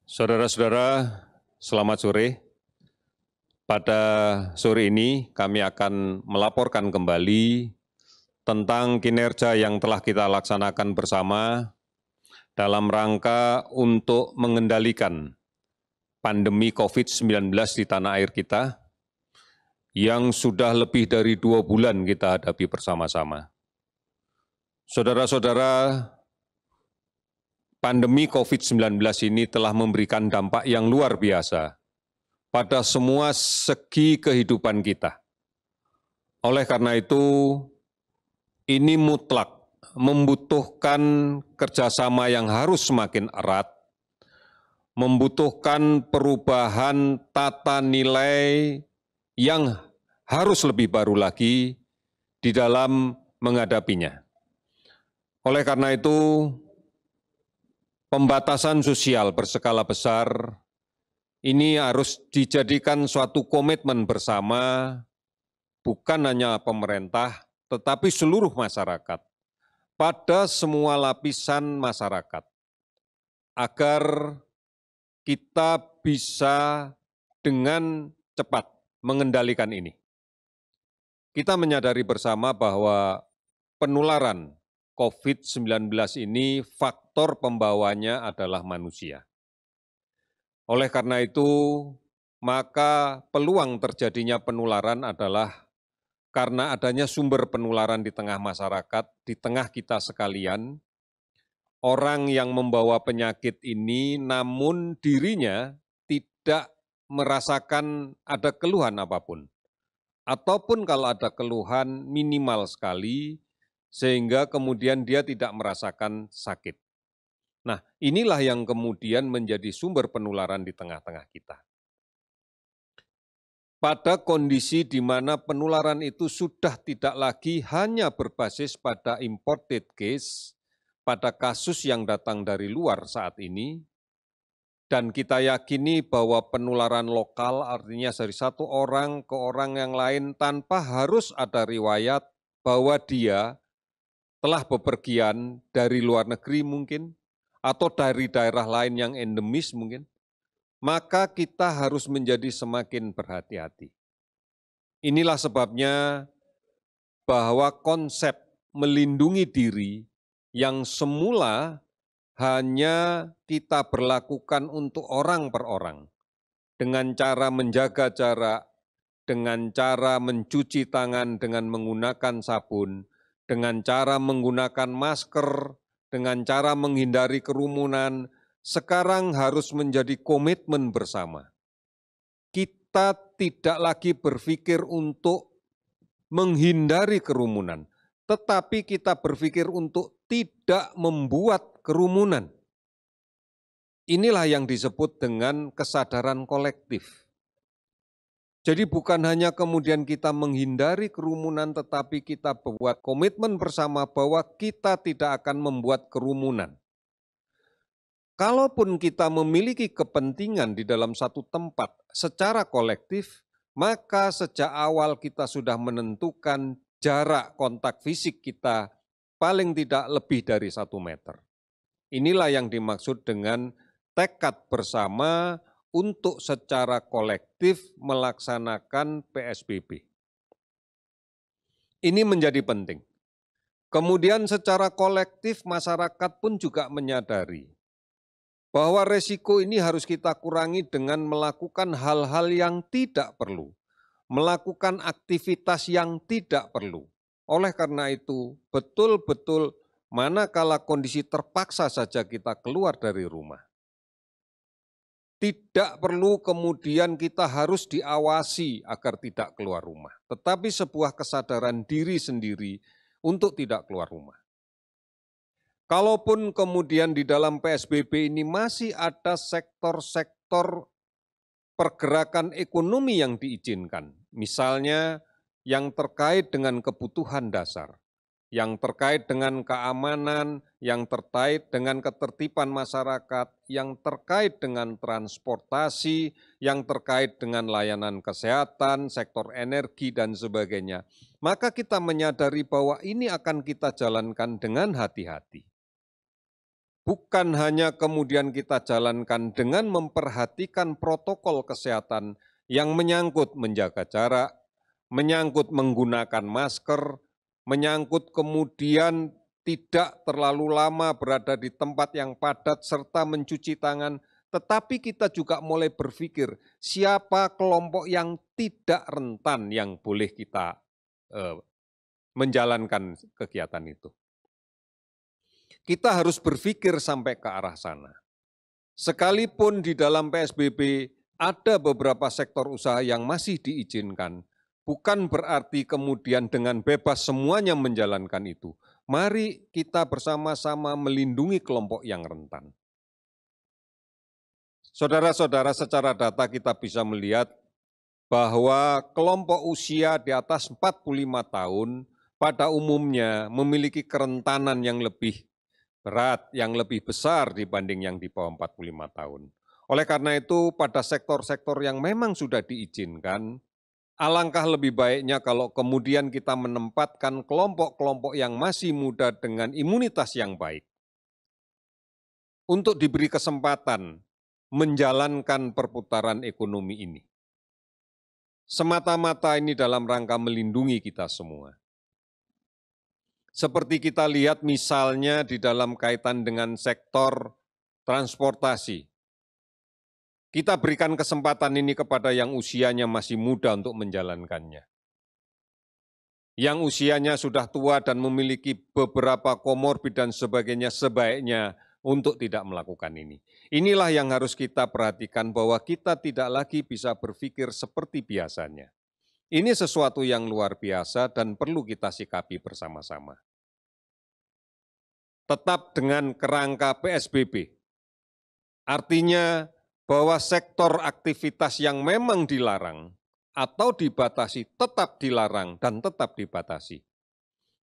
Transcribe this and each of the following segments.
Saudara-saudara, selamat sore. Pada sore ini kami akan melaporkan kembali tentang kinerja yang telah kita laksanakan bersama dalam rangka untuk mengendalikan pandemi COVID-19 di tanah air kita yang sudah lebih dari 2 bulan kita hadapi bersama-sama. Saudara-saudara, pandemi COVID-19 ini telah memberikan dampak yang luar biasa pada semua segi kehidupan kita. Oleh karena itu, ini mutlak membutuhkan kerjasama yang harus semakin erat, membutuhkan perubahan tata nilai yang harus lebih baru lagi di dalam menghadapinya. Oleh karena itu, pembatasan sosial berskala besar ini harus dijadikan suatu komitmen bersama, bukan hanya pemerintah, tetapi seluruh masyarakat, pada semua lapisan masyarakat, agar kita bisa dengan cepat mengendalikan ini. Kita menyadari bersama bahwa penularan COVID-19 ini faktor pembawanya adalah manusia. Oleh karena itu, maka peluang terjadinya penularan adalah karena adanya sumber penularan di tengah masyarakat, di tengah kita sekalian, orang yang membawa penyakit ini namun dirinya tidak merasakan ada keluhan apapun. Ataupun kalau ada keluhan minimal sekali, sehingga kemudian dia tidak merasakan sakit. Nah, inilah yang kemudian menjadi sumber penularan di tengah-tengah kita. Pada kondisi di mana penularan itu sudah tidak lagi hanya berbasis pada imported case, pada kasus yang datang dari luar saat ini, dan kita yakini bahwa penularan lokal artinya dari satu orang ke orang yang lain tanpa harus ada riwayat bahwa dia telah bepergian dari luar negeri mungkin, atau dari daerah lain yang endemis mungkin, maka kita harus menjadi semakin berhati-hati. Inilah sebabnya bahwa konsep melindungi diri yang semula hanya kita berlakukan untuk orang per orang, dengan cara menjaga jarak, dengan cara mencuci tangan dengan menggunakan sabun, dengan cara menggunakan masker, dengan cara menghindari kerumunan, sekarang harus menjadi komitmen bersama. Kita tidak lagi berpikir untuk menghindari kerumunan, tetapi kita berpikir untuk tidak membuat kerumunan. Inilah yang disebut dengan kesadaran kolektif. Jadi bukan hanya kemudian kita menghindari kerumunan, tetapi kita buat komitmen bersama bahwa kita tidak akan membuat kerumunan. Kalaupun kita memiliki kepentingan di dalam satu tempat secara kolektif, maka sejak awal kita sudah menentukan jarak kontak fisik kita paling tidak lebih dari 1 meter. Inilah yang dimaksud dengan tekad bersama untuk secara kolektif melaksanakan PSBB. Ini menjadi penting. Kemudian secara kolektif masyarakat pun juga menyadari bahwa resiko ini harus kita kurangi dengan melakukan hal-hal yang tidak perlu, melakukan aktivitas yang tidak perlu. Oleh karena itu, betul-betul manakala kondisi terpaksa saja kita keluar dari rumah, tidak perlu kemudian kita harus diawasi agar tidak keluar rumah, tetapi sebuah kesadaran diri sendiri untuk tidak keluar rumah. Kalaupun kemudian di dalam PSBB ini masih ada sektor-sektor pergerakan ekonomi yang diizinkan, misalnya yang terkait dengan kebutuhan dasar, yang terkait dengan keamanan, yang terkait dengan ketertiban masyarakat, yang terkait dengan transportasi, yang terkait dengan layanan kesehatan, sektor energi, dan sebagainya. Maka kita menyadari bahwa ini akan kita jalankan dengan hati-hati. bukan hanya kemudian kita jalankan dengan memperhatikan protokol kesehatan yang menyangkut menjaga jarak, menyangkut menggunakan masker, menyangkut kemudian tidak terlalu lama berada di tempat yang padat serta mencuci tangan, tetapi kita juga mulai berpikir siapa kelompok yang tidak rentan yang boleh kita menjalankan kegiatan itu. Kita harus berpikir sampai ke arah sana. Sekalipun di dalam PSBB ada beberapa sektor usaha yang masih diizinkan, bukan berarti kemudian dengan bebas semuanya menjalankan itu. Mari kita bersama-sama melindungi kelompok yang rentan. Saudara-saudara, secara data kita bisa melihat bahwa kelompok usia di atas 45 tahun pada umumnya memiliki kerentanan yang lebih berat, yang lebih besar dibanding yang di bawah 45 tahun. Oleh karena itu, pada sektor-sektor yang memang sudah diizinkan, alangkah lebih baiknya kalau kemudian kita menempatkan kelompok-kelompok yang masih muda dengan imunitas yang baik untuk diberi kesempatan menjalankan perputaran ekonomi ini. Semata-mata ini dalam rangka melindungi kita semua. Seperti kita lihat misalnya di dalam kaitan dengan sektor transportasi. Kita berikan kesempatan ini kepada yang usianya masih muda untuk menjalankannya. Yang usianya sudah tua dan memiliki beberapa komorbid dan sebagainya, sebaiknya untuk tidak melakukan ini. Inilah yang harus kita perhatikan bahwa kita tidak lagi bisa berpikir seperti biasanya. Ini sesuatu yang luar biasa dan perlu kita sikapi bersama-sama. Tetap dengan kerangka PSBB, artinya bahwa sektor aktivitas yang memang dilarang atau dibatasi tetap dilarang dan tetap dibatasi.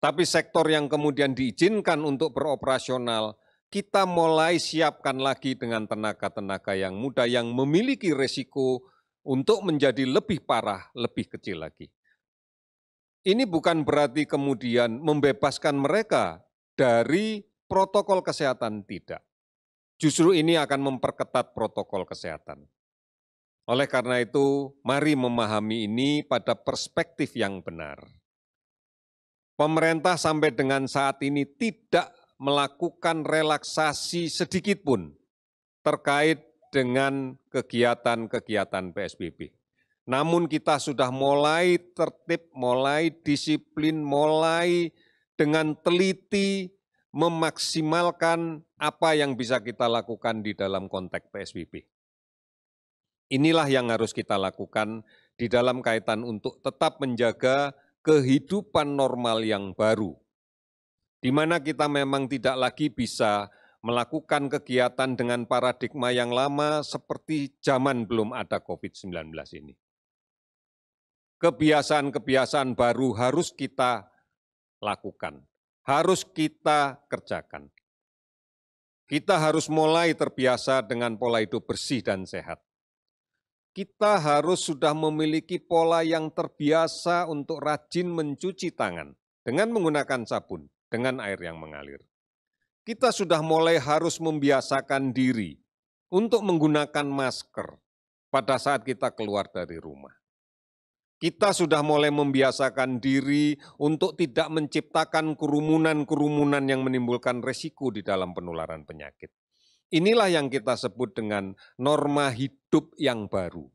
Tapi sektor yang kemudian diizinkan untuk beroperasional, kita mulai siapkan lagi dengan tenaga-tenaga yang muda yang memiliki resiko untuk menjadi lebih parah, lebih kecil lagi. Ini bukan berarti kemudian membebaskan mereka dari protokol kesehatan, tidak. Justru ini akan memperketat protokol kesehatan. Oleh karena itu, mari memahami ini pada perspektif yang benar. Pemerintah sampai dengan saat ini tidak melakukan relaksasi sedikitpun terkait dengan kegiatan-kegiatan PSBB. Namun kita sudah mulai tertib, mulai disiplin, mulai dengan teliti memaksimalkan apa yang bisa kita lakukan di dalam konteks PSBB. Inilah yang harus kita lakukan di dalam kaitan untuk tetap menjaga kehidupan normal yang baru, di mana kita memang tidak lagi bisa melakukan kegiatan dengan paradigma yang lama seperti zaman belum ada COVID-19 ini. Kebiasaan-kebiasaan baru harus kita lakukan, harus kita kerjakan. Kita harus mulai terbiasa dengan pola hidup bersih dan sehat. Kita harus sudah memiliki pola yang terbiasa untuk rajin mencuci tangan dengan menggunakan sabun, dengan air yang mengalir. Kita sudah mulai harus membiasakan diri untuk menggunakan masker pada saat kita keluar dari rumah. Kita sudah mulai membiasakan diri untuk tidak menciptakan kerumunan-kerumunan yang menimbulkan risiko di dalam penularan penyakit. Inilah yang kita sebut dengan norma hidup yang baru.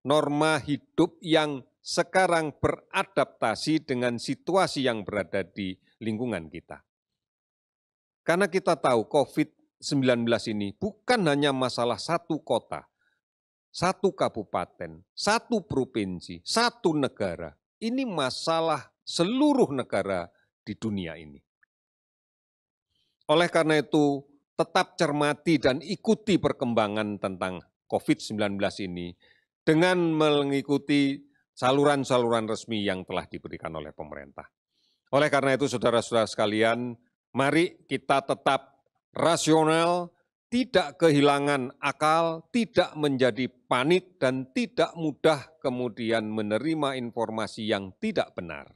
Norma hidup yang sekarang beradaptasi dengan situasi yang berada di lingkungan kita. Karena kita tahu COVID-19 ini bukan hanya masalah satu kota, satu kabupaten, satu provinsi, satu negara. Ini masalah seluruh negara di dunia ini. Oleh karena itu, tetap cermati dan ikuti perkembangan tentang COVID-19 ini dengan mengikuti saluran-saluran resmi yang telah diberikan oleh pemerintah. Oleh karena itu, saudara-saudara sekalian, mari kita tetap rasional, tidak kehilangan akal, tidak menjadi panik, dan tidak mudah kemudian menerima informasi yang tidak benar.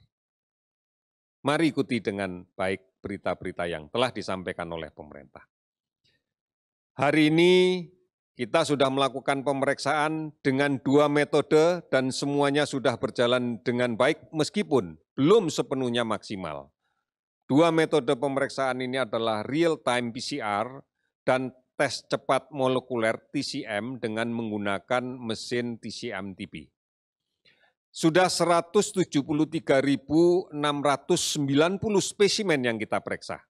Mari ikuti dengan baik berita-berita yang telah disampaikan oleh pemerintah. Hari ini kita sudah melakukan pemeriksaan dengan 2 metode dan semuanya sudah berjalan dengan baik meskipun belum sepenuhnya maksimal. 2 metode pemeriksaan ini adalah real-time PCR dan tes cepat molekuler TCM dengan menggunakan mesin TCM-TB. Sudah 173.690 spesimen yang kita periksa.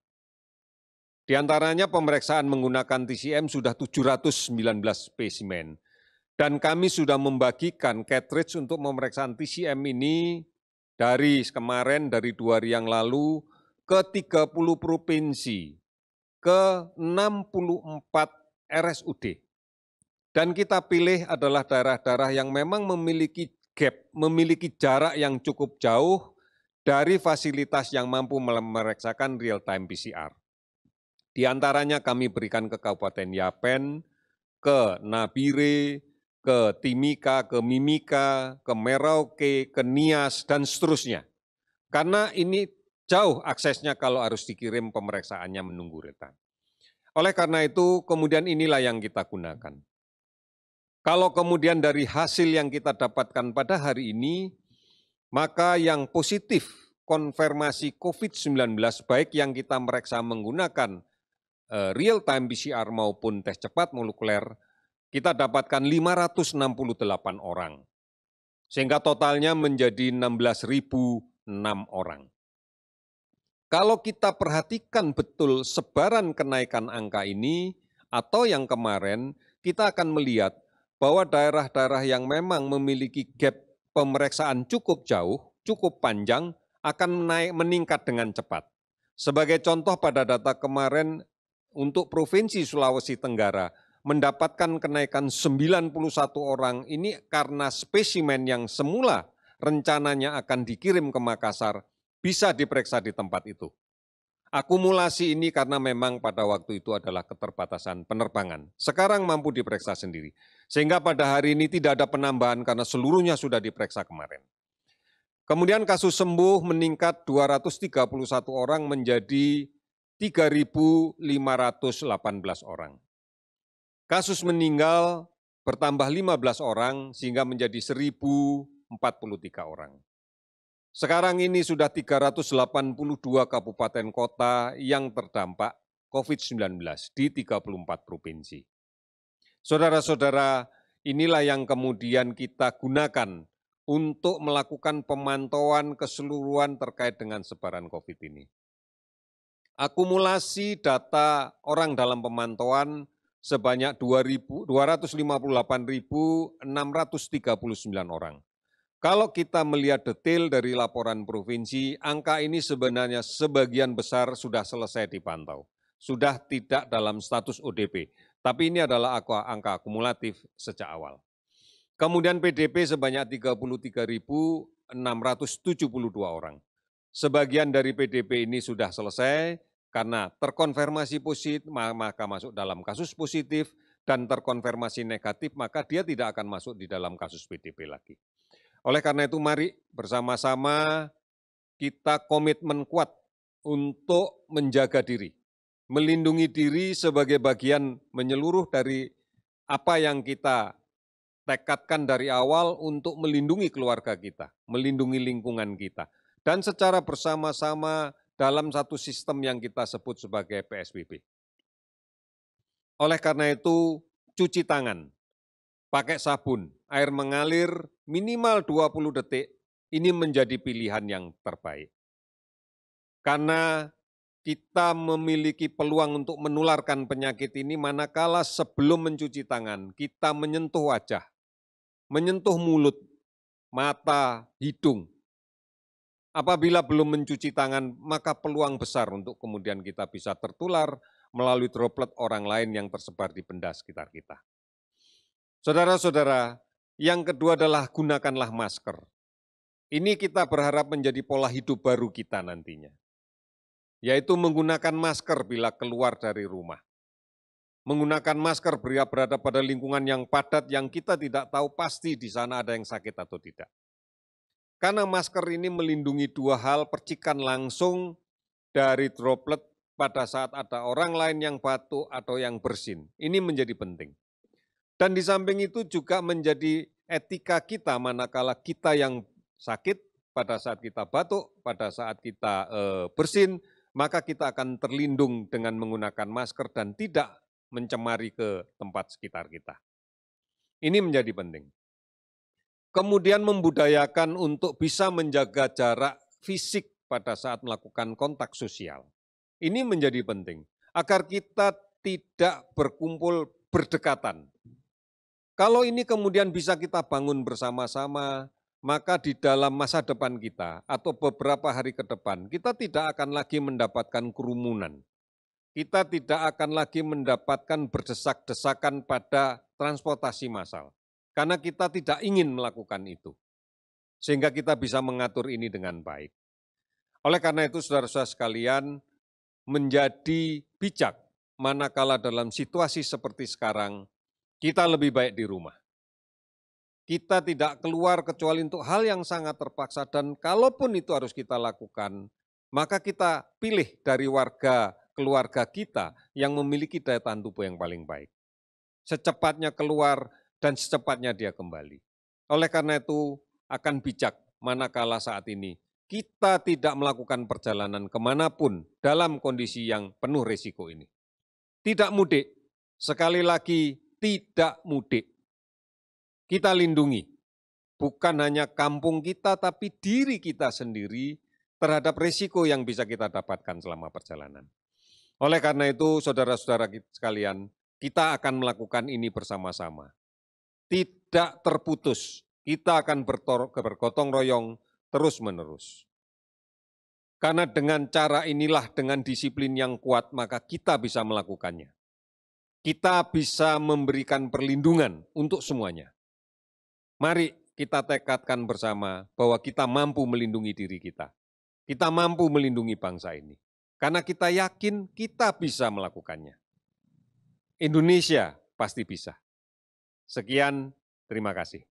Di antaranya pemeriksaan menggunakan TCM sudah 719 spesimen. Dan kami sudah membagikan cartridge untuk pemeriksaan TCM ini dari kemarin, dari 2 hari yang lalu, ke 30 provinsi, ke 64 RSUD. Dan kita pilih adalah daerah-daerah yang memang memiliki gap, memiliki jarak yang cukup jauh dari fasilitas yang mampu memeriksakan real-time PCR. Di antaranya kami berikan ke Kabupaten Yapen, ke Nabire, ke Timika, ke Mimika, ke Merauke, ke Nias, dan seterusnya. Karena ini jauh aksesnya kalau harus dikirim pemeriksaannya menunggu retan. Oleh karena itu, kemudian inilah yang kita gunakan. Kalau kemudian dari hasil yang kita dapatkan pada hari ini, maka yang positif konfirmasi COVID-19 baik yang kita meriksa menggunakan real-time PCR maupun tes cepat molekuler, kita dapatkan 568 orang. Sehingga totalnya menjadi 16.006 orang. Kalau kita perhatikan betul sebaran kenaikan angka ini, atau yang kemarin, kita akan melihat bahwa daerah-daerah yang memang memiliki gap pemeriksaan cukup jauh, cukup panjang, akan meningkat dengan cepat. Sebagai contoh pada data kemarin, untuk Provinsi Sulawesi Tenggara mendapatkan kenaikan 91 orang ini karena spesimen yang semula rencananya akan dikirim ke Makassar bisa diperiksa di tempat itu. Akumulasi ini karena memang pada waktu itu adalah keterbatasan penerbangan. Sekarang mampu diperiksa sendiri. Sehingga pada hari ini tidak ada penambahan karena seluruhnya sudah diperiksa kemarin. Kemudian kasus sembuh meningkat 231 orang menjadi 3.518 orang. Kasus meninggal bertambah 15 orang sehingga menjadi 1.043 orang. Sekarang ini sudah 382 kabupaten kota yang terdampak COVID-19 di 34 provinsi. Saudara-saudara, inilah yang kemudian kita gunakan untuk melakukan pemantauan keseluruhan terkait dengan sebaran COVID ini. Akumulasi data orang dalam pemantauan sebanyak 258.639 orang. Kalau kita melihat detail dari laporan provinsi, angka ini sebenarnya sebagian besar sudah selesai dipantau. Sudah tidak dalam status ODP, tapi ini adalah angka akumulatif sejak awal. Kemudian PDP sebanyak 33.672 orang. Sebagian dari PDP ini sudah selesai karena terkonfirmasi positif maka masuk dalam kasus positif dan terkonfirmasi negatif maka dia tidak akan masuk di dalam kasus PDP lagi. Oleh karena itu mari bersama-sama kita komitmen kuat untuk menjaga diri, melindungi diri sebagai bagian menyeluruh dari apa yang kita tekadkan dari awal untuk melindungi keluarga kita, melindungi lingkungan kita. Dan secara bersama-sama dalam satu sistem yang kita sebut sebagai PSBB. Oleh karena itu, cuci tangan, pakai sabun, air mengalir minimal 20 detik, ini menjadi pilihan yang terbaik. Karena kita memiliki peluang untuk menularkan penyakit ini manakala sebelum mencuci tangan, kita menyentuh wajah, menyentuh mulut, mata, hidung. Apabila belum mencuci tangan, maka peluang besar untuk kemudian kita bisa tertular melalui droplet orang lain yang tersebar di benda sekitar kita. Saudara-saudara, yang kedua adalah gunakanlah masker. Ini kita berharap menjadi pola hidup baru kita nantinya, yaitu menggunakan masker bila keluar dari rumah. Menggunakan masker bila berada pada lingkungan yang padat yang kita tidak tahu pasti di sana ada yang sakit atau tidak. Karena masker ini melindungi dua hal, percikan langsung dari droplet pada saat ada orang lain yang batuk atau yang bersin. Ini menjadi penting. Dan di samping itu juga menjadi etika kita manakala kita yang sakit, pada saat kita batuk, pada saat kita bersin, maka kita akan terlindung dengan menggunakan masker dan tidak mencemari ke tempat sekitar kita. Ini menjadi penting. Kemudian membudayakan untuk bisa menjaga jarak fisik pada saat melakukan kontak sosial. Ini menjadi penting, agar kita tidak berkumpul berdekatan. Kalau ini kemudian bisa kita bangun bersama-sama, maka di dalam masa depan kita atau beberapa hari ke depan, kita tidak akan lagi mendapatkan kerumunan. Kita tidak akan lagi mendapatkan berdesak-desakan pada transportasi massal. Karena kita tidak ingin melakukan itu. Sehingga kita bisa mengatur ini dengan baik. Oleh karena itu, saudara-saudara sekalian, menjadi bijak manakala dalam situasi seperti sekarang, kita lebih baik di rumah. Kita tidak keluar kecuali untuk hal yang sangat terpaksa, dan kalaupun itu harus kita lakukan, maka kita pilih dari keluarga kita yang memiliki daya tahan tubuh yang paling baik. Secepatnya keluar dan secepatnya dia kembali. Oleh karena itu, akan bijak manakala saat ini kita tidak melakukan perjalanan kemanapun dalam kondisi yang penuh risiko ini. Tidak mudik, sekali lagi tidak mudik. Kita lindungi, bukan hanya kampung kita, tapi diri kita sendiri terhadap risiko yang bisa kita dapatkan selama perjalanan. Oleh karena itu, saudara-saudara sekalian, kita akan melakukan ini bersama-sama. Tidak terputus, kita akan bergotong royong terus-menerus. Karena dengan cara inilah, dengan disiplin yang kuat, maka kita bisa melakukannya. Kita bisa memberikan perlindungan untuk semuanya. Mari kita tekadkan bersama bahwa kita mampu melindungi diri kita. Kita mampu melindungi bangsa ini. Karena kita yakin kita bisa melakukannya. Indonesia pasti bisa. Sekian, terima kasih.